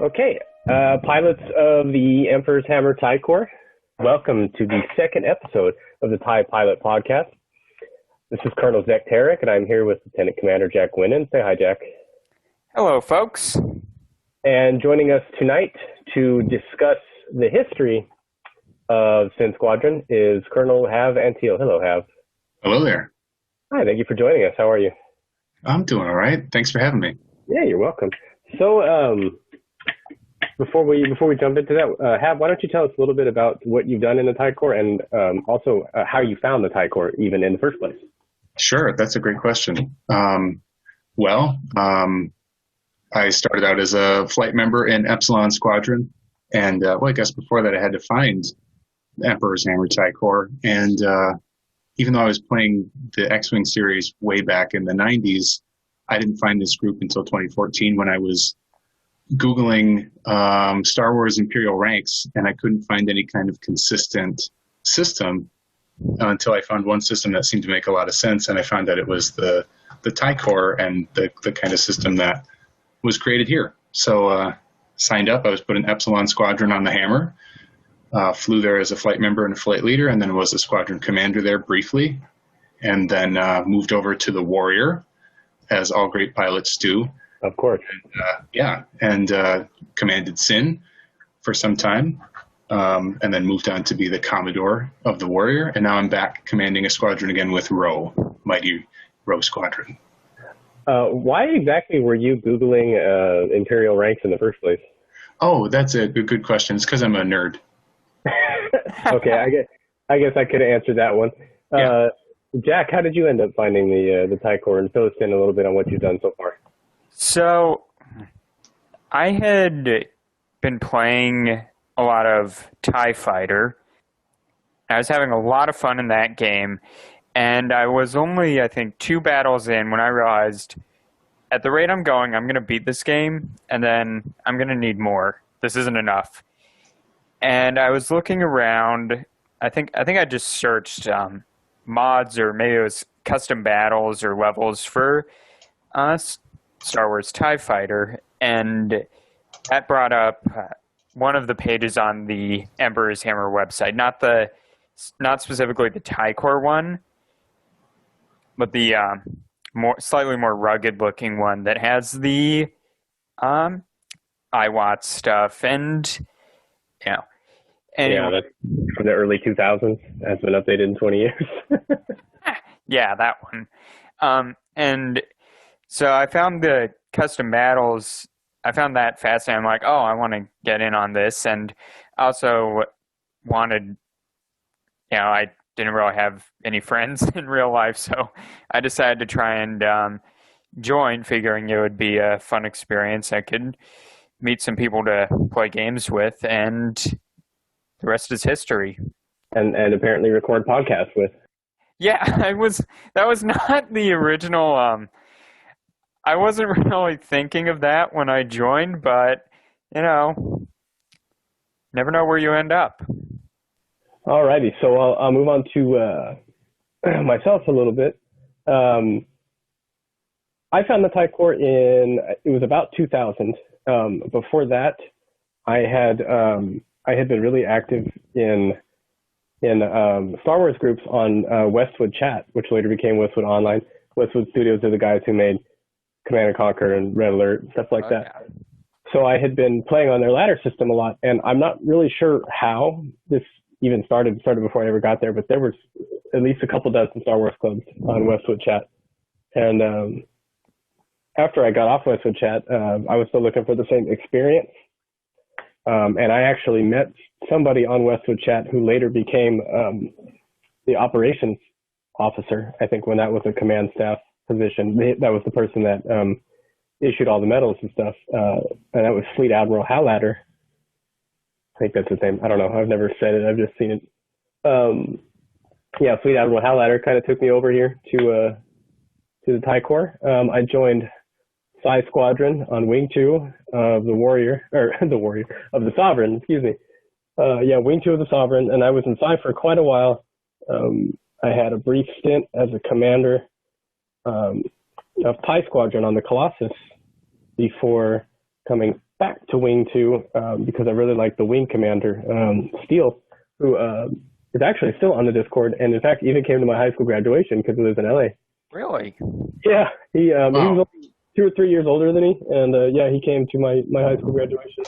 Okay, pilots of the Emperor's Hammer TIE Corps, welcome to the second episode of the TIE Pilot Podcast. This is Colonel Zekk Terrik, and I'm here with Lieutenant Commander Jack Wynand. Say hi, Jack. Hello, folks. And joining us tonight to discuss the history of Sin Squadron is Colonel Antiel. Hello, Hav. Hello there. Hi, thank you for joining us. How are you? I'm doing all right. Thanks for having me. Yeah, you're welcome. So, before we jump into that, Hav, why don't you tell us a little bit about what you've done in the TIE Corps and also how you found the TIE Corps even in the first place? Sure, that's a great question. I started out as a flight member in Epsilon Squadron, and I guess before that I had to find the Emperor's Hammer TIE Corps, and even though I was playing the X-Wing series way back in the 90s, I didn't find this group until 2014 when I was Googling Star Wars Imperial ranks, and I couldn't find any kind of consistent system until I found one system that seemed to make a lot of sense, and I found that it was the TIE Corps and the kind of system that was created here. So signed up. I was put in Epsilon Squadron on the Hammer, flew there as a flight member and a flight leader, and then was a squadron commander there briefly, and then moved over to the Warrior, as all great pilots do. Of course. And commanded Sin for some time, and then moved on to be the Commodore of the Warrior, and now I'm back commanding a squadron again with Mighty Row Squadron. Why exactly were you Googling Imperial ranks in the first place? Oh, that's a good question. It's because I'm a nerd. Okay, I guess I could answer that one. Yeah. Jack, how did you end up finding the TIE Corps, and fill us in a little bit on what you've done so far? So, I had been playing a lot of TIE Fighter. I was having a lot of fun in that game, and I was only, I think, 2 battles in when I realized, at the rate I'm going, I'm going to beat this game, and then I'm going to need more. This isn't enough. And I was looking around. I think I just searched mods, or maybe it was custom battles or levels for Star Wars TIE Fighter, and that brought up one of the pages on the Emperor's Hammer website, not specifically the TIE Corps one, but the slightly more rugged looking one that has the IWAT stuff, and anyway. That's from the early 2000s. Has been updated in 20 years. Yeah, that one. And so I found the custom battles. I found that fascinating. I'm like, oh, I want to get in on this. And also wanted, I didn't really have any friends in real life, so I decided to try and join, figuring it would be a fun experience. I could meet some people to play games with, and the rest is history. And apparently record podcasts with. Yeah, that was not the original. I wasn't really thinking of that when I joined, but never know where you end up. Alrighty, so I'll move on to myself a little bit. I found the TIE Corps it was about 2000. Before that, I had been really active in Star Wars groups on Westwood Chat, which later became Westwood Online. Westwood Studios are the guys who made Command and Conquer and Red Alert, stuff like that. Yeah. So I had been playing on their ladder system a lot, and I'm not really sure how this even started before I ever got there, but there was at least a couple dozen Star Wars clubs on Westwood Chat. And after I got off Westwood Chat, I was still looking for the same experience. And I actually met somebody on Westwood Chat who later became the operations officer, I think, when that was a command staff position. That was the person that issued all the medals and stuff. And that was Fleet Admiral Hallader. I think that's his name. I don't know. I've never said it. I've just seen it. Fleet Admiral Hallader kind of took me over here to the TIE Corps. I joined Psi Squadron on Wing 2 of the Sovereign, excuse me. Wing 2 of the Sovereign, and I was in Psi for quite a while. I had a brief stint as a commander of TIE Squadron on the Colossus before coming back to Wing 2 because I really like the Wing commander, Steele, who is actually still on the Discord, and in fact even came to my high school graduation because he lives in LA. Really? Yeah, he Wow. was only 2 or 3 years older than me, and yeah, he came to my high school graduation.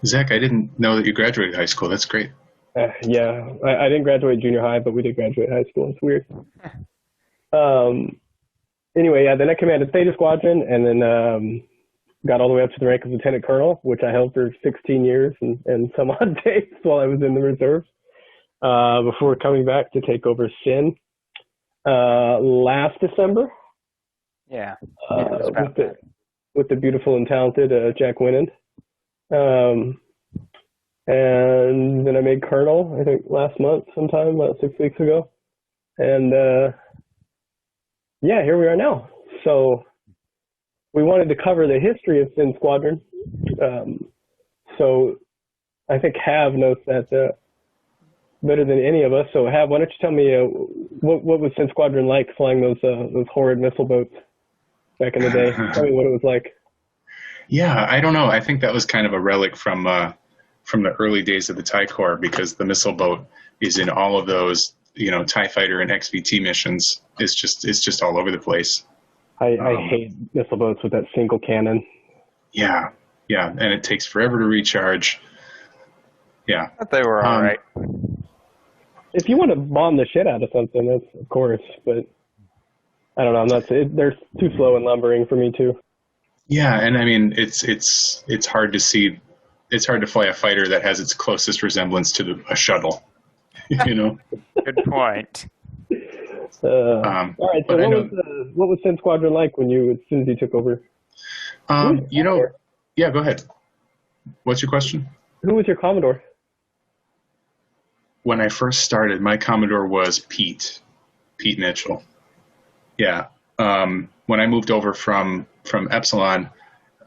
Zekk, I didn't know that you graduated high school. That's great. Yeah, I didn't graduate junior high, but we did graduate high school. It's weird. Anyway, yeah, then I commanded Theta Squadron, and then got all the way up to the rank of Lieutenant Colonel, which I held for 16 years and some odd days while I was in the reserves, before coming back to take over Sin last December. Yeah. With the beautiful and talented Jack Wynand. And then I made Colonel, I think last month sometime, about 6 weeks ago. And yeah, here we are now. So we wanted to cover the history of Sin Squadron. So I think Hav knows that better than any of us. So Hav, why don't you tell me what was Sin Squadron like flying those horrid missile boats back in the day? Tell me what it was like. Yeah, I don't know. I think that was kind of a relic from the early days of the TIE Corps, because the missile boat is in all of those, TIE Fighter and XVT missions. It's just all over the place. I hate missile boats with that single cannon. Yeah, and it takes forever to recharge. Yeah. But they were all right. If you want to bomb the shit out of something, that's of course, but I don't know. They're too slow and lumbering for me too. Yeah, and I mean it's hard to see. It's hard to fly a fighter that has its closest resemblance to a shuttle. Good point. All right. So what was Sin Squadron like as soon as you took over? Yeah. Go ahead. What's your question? Who was your Commodore? When I first started, my Commodore was Pete Mitchell. Yeah. When I moved over from Epsilon,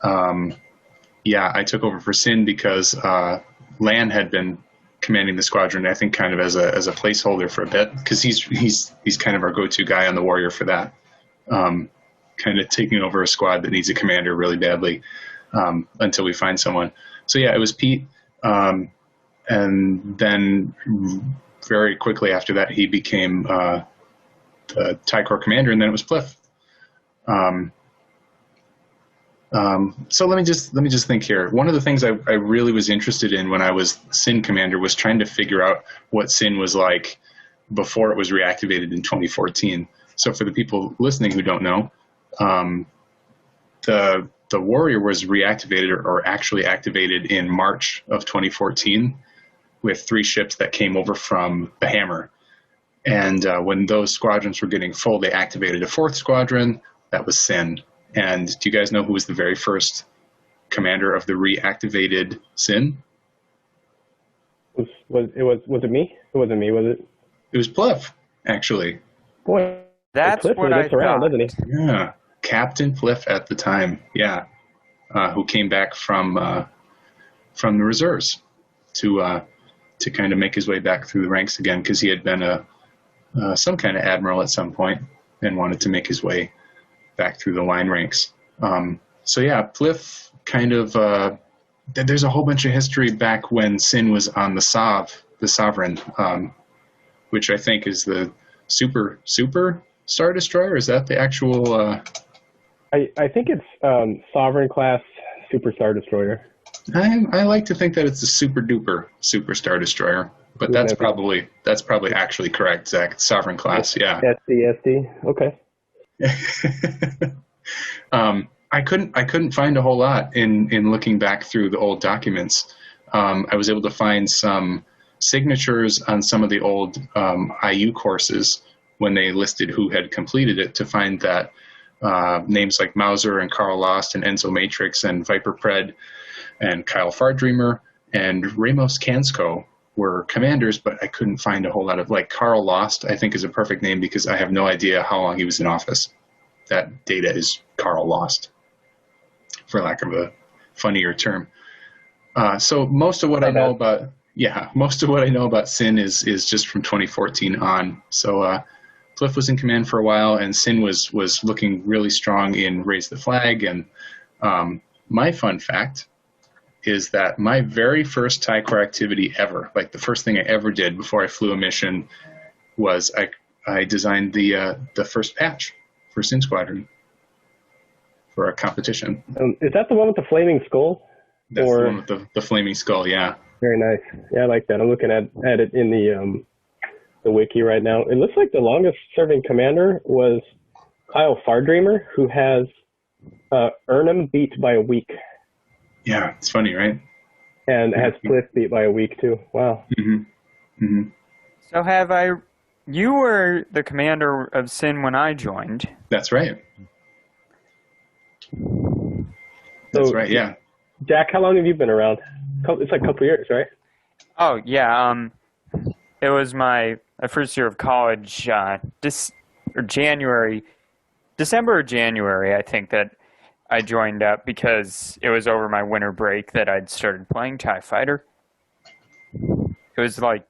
I took over for Sin because Lan had been commanding the squadron, I think kind of as a placeholder for a bit, because he's kind of our go-to guy on the Warrior for that, kind of taking over a squad that needs a commander really badly until we find someone. So yeah, it was Pete, and then very quickly after that he became the TIE Corps commander, and then it was Pliff. So let me just think here. One of the things I really was interested in when I was Sin commander was trying to figure out what Sin was like before it was reactivated in 2014. So for the people listening who don't know, the Warrior was reactivated or actually activated in March of 2014 with 3 ships that came over from the Hammer. And when those squadrons were getting full, they activated a 4th squadron. That was Sin. And do you guys know who was the very first commander of the reactivated Sin? Was it me? It wasn't me, was it? It was Pliff, actually. Boy, that's Pliff what I around, thought. doesn't he? Yeah, Captain Pliff at the time. Yeah, who came back from the reserves to kind of make his way back through the ranks again, because he had been some kind of admiral at some point and wanted to make his way back through the line ranks. So yeah, Pliff kind of, there's a whole bunch of history back when Sin was on the Sovereign, which I think is the super Star Destroyer. Is that the actual? I think it's Sovereign class Super Star Destroyer. I like to think that it's a super duper Super Star Destroyer, but that's probably actually correct, Zekk. Sovereign class, yeah. SD, okay. I couldn't find a whole lot in looking back through the old documents. I was able to find some signatures on some of the old IU courses when they listed who had completed it, to find that names like Mauser and Carl Lost and Enzo Matrix and Viper Pred and Kyle Fardreamer and Ramos Kansko were commanders, but I couldn't find a whole lot of, like, Carl Lost, I think is a perfect name because I have no idea how long he was in office. That data is Carl Lost, for lack of a funnier term. So most of what I know about Sin is just from 2014 on. So Pliff was in command for a while, and Sin was looking really strong in Raise the Flag. And my fun fact is that my very first TIE Corps activity ever, like the first thing I ever did before I flew a mission, was I designed the first patch for Sin Squadron for a competition. Is that the one with the flaming skull? That's the one with the flaming skull, yeah. Very nice. Yeah, I like that. I'm looking at it in the wiki right now. It looks like the longest serving commander was Kyle Fardreamer, who has Urnham beat by a week. Yeah, it's funny, right? And has Cliff beat by a week too. Wow. Mm-hmm. Mm-hmm. So you were the commander of Sin when I joined. That's right. That's right, yeah. Jack, how long have you been around? It's like a couple years, right? Oh, yeah. It was my first year of college, December or January, I think, that I joined up because it was over my winter break that I'd started playing TIE Fighter. It was like,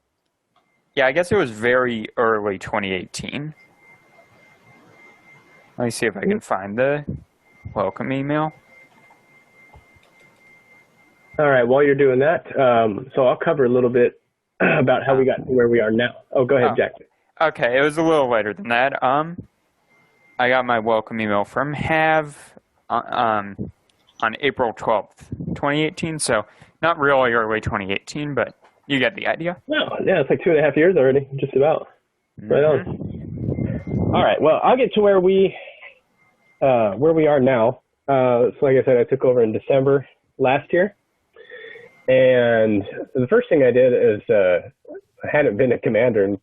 I guess it was very early 2018. Let me see if I can find the welcome email. All right, while you're doing that, so I'll cover a little bit about how we got to where we are now. Oh, go ahead, Jack. Okay, it was a little later than that. I got my welcome email from Hav on April 12th, 2018, so not really early 2018, but you get the idea. No, yeah, it's like 2.5 years already, just about. Right on. All right, well, I'll get to where we are now. So like I said, I took over in December last year. And the first thing I did is I hadn't been a commander in,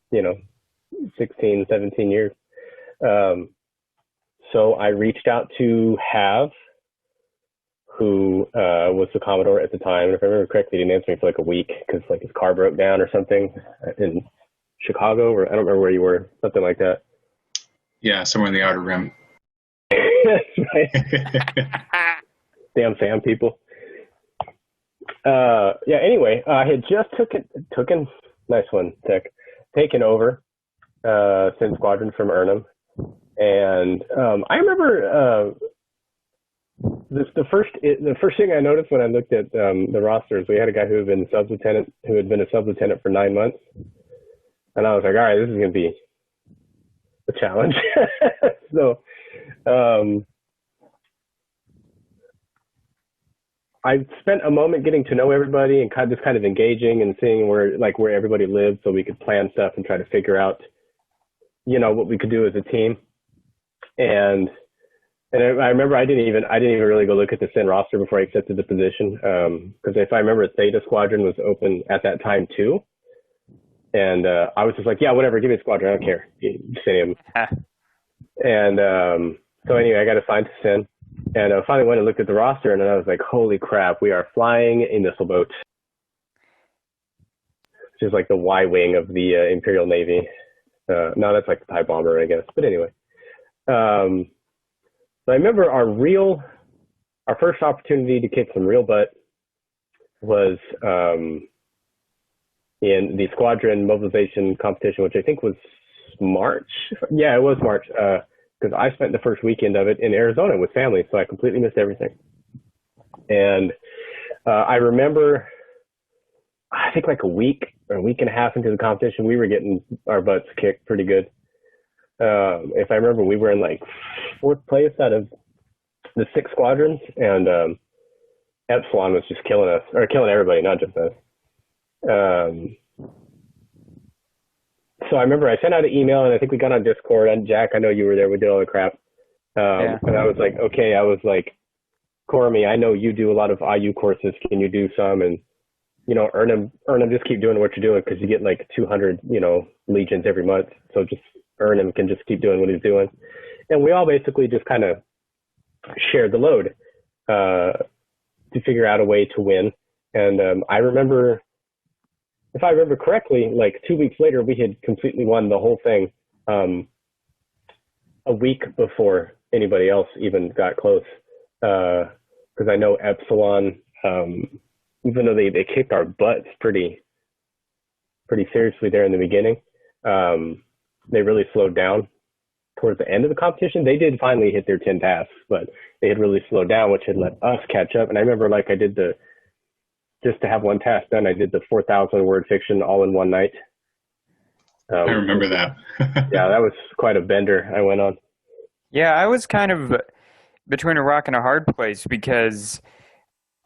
16, 17 years. So I reached out to Hav, who was the Commodore at the time. And if I remember correctly, he didn't answer me for like a week because like his car broke down or something in Chicago, or I don't remember where you were, something like that. Yeah, somewhere in the Outer Rim. That's right. Damn Sam people. Anyway, I had just nice one, Zekk, taken over Sin Squadron from Urnham. And I remember the first thing I noticed when I looked at the rosters, we had a guy who had been a sub-lieutenant for 9 months. And I was like, all right, this is going to be a challenge. So I spent a moment getting to know everybody and kind of engaging and seeing where everybody lived, so we could plan stuff and try to figure out, what we could do as a team. And I remember I didn't even really go look at the Sin roster before I accepted the position, because if I remember, Theta Squadron was open at that time too. And I was just like, yeah, whatever, give me a squadron, I don't care. Just any of them. And so anyway, I got assigned to Sin. And I finally went and looked at the roster, and I was like, holy crap, we are flying a missile boat. Which is like the Y-wing of the Imperial Navy. No, that's like the TIE bomber, I guess. But anyway. So I remember our first opportunity to kick some real butt was in the squadron mobilization competition, which I think was March. Yeah, it was March. Because I spent the first weekend of it in Arizona with family, so I completely missed everything. And I remember, I think like a week or a week and a half into the competition, we were getting our butts kicked pretty good. If I remember, we were in like 4th place out of the 6 squadrons, and Epsilon was just killing us, or killing everybody, not just us. So I remember I sent out an email, and I think we got on Discord. And Jack, I know you were there. We did all the crap. And I was like, okay, Cormy, I know you do a lot of IU courses. Can you do some? And, Urnham, just keep doing what you're doing, because you get like 200, legions every month. So just Urnham can just keep doing what he's doing. And we all basically just kind of shared the load to figure out a way to win. And I remember, if I remember correctly, like 2 weeks later, we had completely won the whole thing a week before anybody else even got close. Because I know Epsilon, even though they kicked our butts pretty seriously there in the beginning, they really slowed down towards the end of the competition. They did finally hit their 10 tasks, but they had really slowed down, which had let us catch up. And I remember I did just to have one task done, I did the 4,000 word fiction all in one night. I remember that. Yeah, that was quite a bender I went on. Yeah, I was kind of between a rock and a hard place because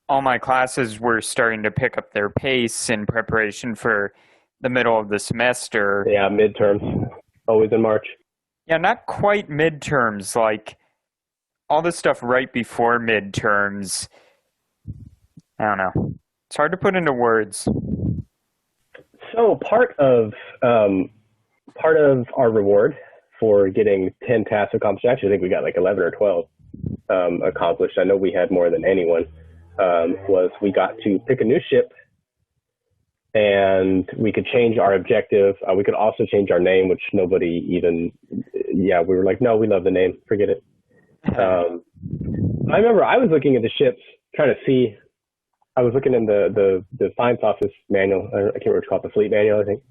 all my classes were starting to pick up their pace in preparation for the middle of the semester. Yeah, midterms, always in March. Yeah, not quite midterms, like all the stuff right before midterms. I don't know. It's hard to put into words. So part of our reward for getting 10 tasks accomplished, actually I think we got like 11 or 12 accomplished. I know we had more than anyone. Was we got to pick a new ship, and we could change our objective. We could also change our name, which nobody even, we were like, no, we love the name, forget it. I remember I was looking at the ships, trying to see, I was looking in the science office manual, I can't remember what it's called, the fleet manual, I think.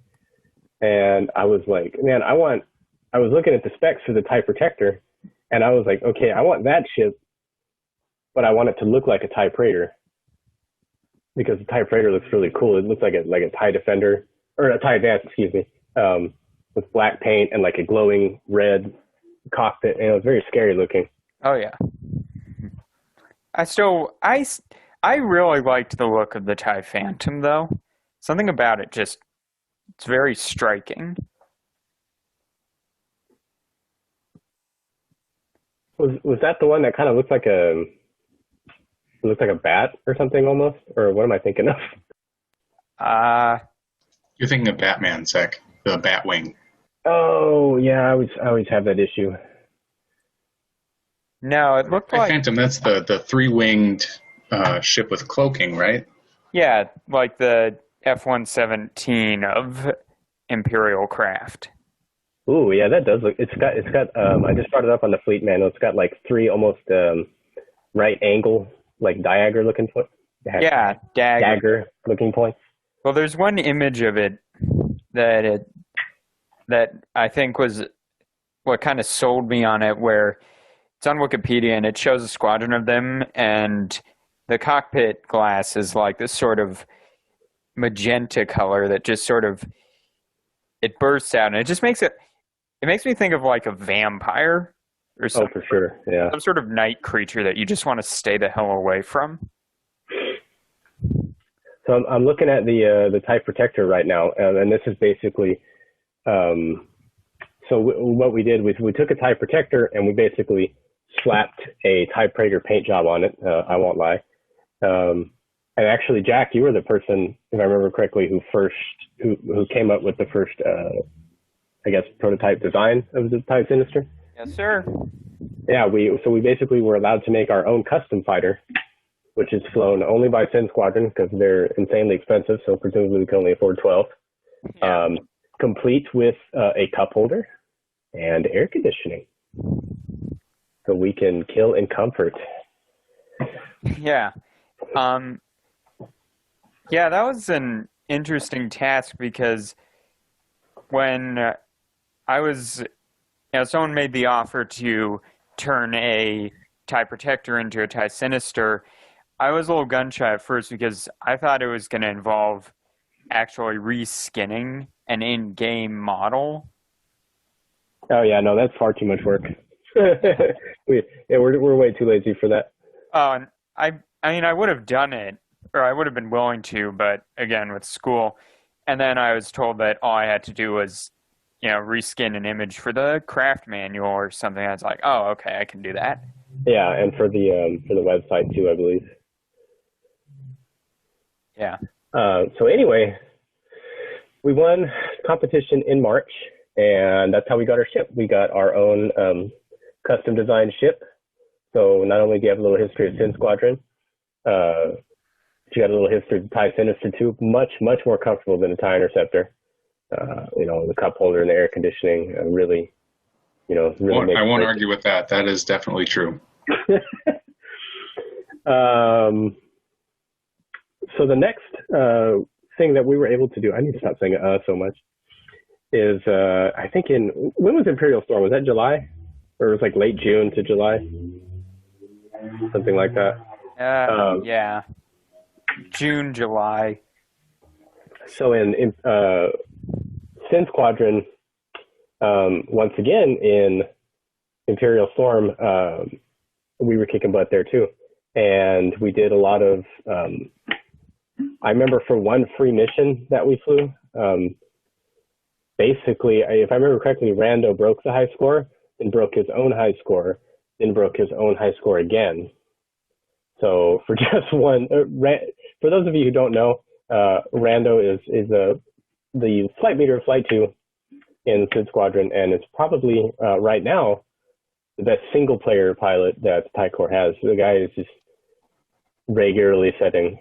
And I was like, man, I was looking at the specs for the TIE Protector, and I was like, okay, I want that ship, but I want it to look like a TIE Praetor, because the TIE Praetor looks really cool. It looks like a TIE Defender, or a TIE Advance, excuse me, with black paint and like a glowing red cockpit, and it was very scary looking. Oh yeah. I really liked the look of the TIE Phantom though. Something about it just, it's very striking. Was that the one that kind of looked like a bat or something almost? Or what am I thinking of? You're thinking of Batman, Zekk, the Batwing. Oh yeah, I always have that issue. No, it looked like Phantom. That's the three-winged ship with cloaking, right? Yeah, like the F-117 of Imperial craft. Ooh, yeah, that does look. It's got. I just brought it up on the fleet manual. It's got like three almost right angle, like dagger looking point. Yeah, dagger looking points. Well, there's one image of it that I think was what kind of sold me on it, where it's on Wikipedia and it shows a squadron of them, and the cockpit glass is like this sort of magenta color that just sort of, it bursts out, and it just makes me think of like a vampire or something. Oh, for sure, yeah. Some sort of night creature that you just want to stay the hell away from. So I'm looking at the TIE Protector right now, and this is basically, what we did was we took a TIE Protector and we basically slapped a TIE Praetor paint job on it. I won't lie. And actually, Jack, you were the person, if I remember correctly, who came up with the first, prototype design of the TIE Sinister. Yes, sir. Yeah, we basically were allowed to make our own custom fighter, which is flown only by Sin Squadron because they're insanely expensive, so presumably we can only afford 12. Yeah. Complete with a cup holder and air conditioning, so we can kill in comfort. Yeah. Yeah, that was an interesting task because when someone made the offer to turn a TIE Protector into a TIE Sinister, I was a little gun-shy at first because I thought it was going to involve actually reskinning an in-game model. Oh yeah, no, that's far too much work. We're way too lazy for that. Oh, and I would have done it, or I would have been willing to, but again, with school. And then I was told that all I had to do was, reskin an image for the craft manual or something. I was like, oh, okay, I can do that. Yeah, and for the website too, I believe. Yeah. So anyway, we won competition in March, and that's how we got our ship. We got our own custom designed ship. So not only do you have a little history of Sin Squadron, you got a little history of TIE Sinister too. Much more comfortable than a TIE Interceptor. The cup holder and the air conditioning really I won't argue with that. That is definitely true. So the next thing that we were able to do, I need to stop saying so much, is I think when was Imperial Storm? Was that July? Or it was like late June to July? Something like that. Yeah. June, July. So in Sin Squadron, once again in Imperial Storm, we were kicking butt there too. And we did a lot of, I remember for one free mission that we flew, basically, if I remember correctly, Rando broke the high score, then broke his own high score, then broke his own high score again. So for just one, for those of you who don't know, Rando is the flight leader of Flight 2 in Sin Squadron, and is probably right now the best single player pilot that TIE Corps has. The guy is just regularly setting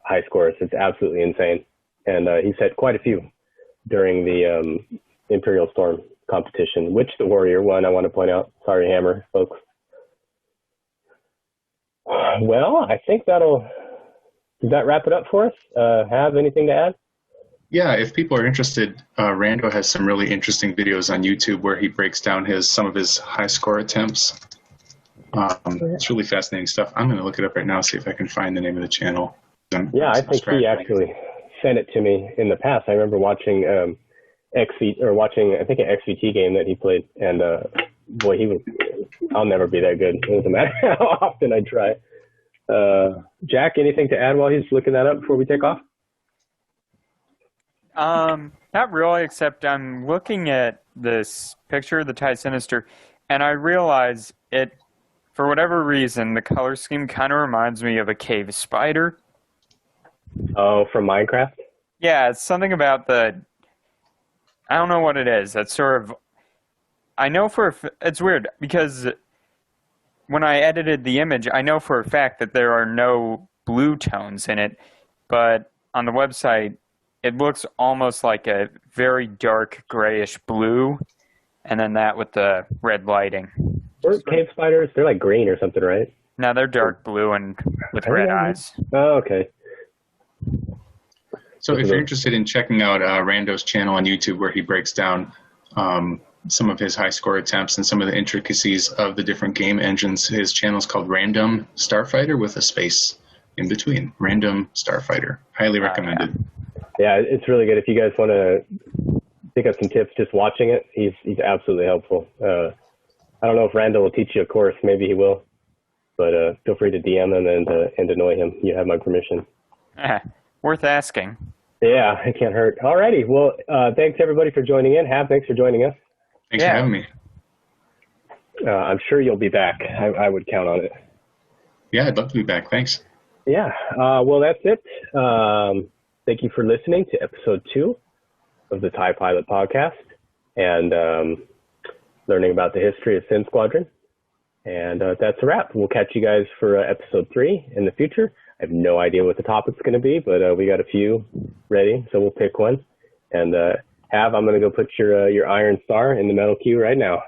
high scores. It's absolutely insane, and he set quite a few during the Imperial Storm competition, which the Warrior won, I want to point out. Sorry, Hammer, folks. Well, I think does that wrap it up for us? Have anything to add? Yeah, if people are interested, Rando has some really interesting videos on YouTube where he breaks down some of his high score attempts. It's really fascinating stuff. I'm going to look it up right now, see if I can find the name of the channel. I think he actually sent it to me in the past. I remember watching I think an XVT game that he played, and boy, I'll never be that good. It doesn't matter how often I try. Jack, anything to add while he's looking that up before we take off? Not really, except I'm looking at this picture of the TIE Sinister, and I realize it, for whatever reason, the color scheme kind of reminds me of a cave spider. Oh, from Minecraft? Yeah, it's something about I don't know what it is. That's sort of, I know it's weird, because when I edited the image, I know for a fact that there are no blue tones in it, but on the website, it looks almost like a very dark grayish blue, and then that with the red lighting. Or cave spiders, they're like green or something, right? No, they're dark blue and with red eyes. Oh, okay. So if you're interested in checking out Rando's channel on YouTube where he breaks down some of his high score attempts and some of the intricacies of the different game engines, his channel is called Random Starfighter with a space in between. Random Starfighter. Highly recommended. Yeah, it's really good. If you guys want to pick up some tips just watching it, he's absolutely helpful. I don't know if Randall will teach you a course. Maybe he will. But feel free to DM him and annoy him. You have my permission. Worth asking. Yeah, it can't hurt. Alrighty. Well, thanks everybody for joining in. Thanks for joining us. Thanks for having me. I'm sure you'll be back. I would count on it. Yeah, I'd love to be back. Thanks. Yeah. Well, that's it. Thank you for listening to episode 2 of the TIE Pilot Podcast and learning about the history of Sin Squadron. And that's a wrap. We'll catch you guys for episode 3 in the future. I have no idea what the topic's going to be, but we got a few ready, so we'll pick one. And I'm going to go put your Iron Star in the metal queue right now.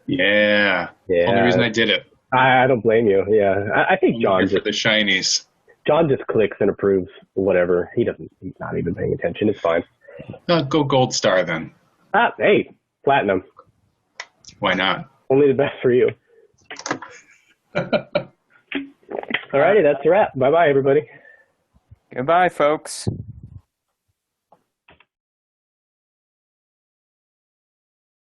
Yeah. Only reason I did it. I don't blame you. Yeah, I think John for the shinies. John just clicks and approves whatever. He's not even paying attention. It's fine. Go Gold Star then. Hey, Platinum. Why not? Only the best for you. Alrighty, that's a wrap. Bye-bye, everybody. Goodbye, folks.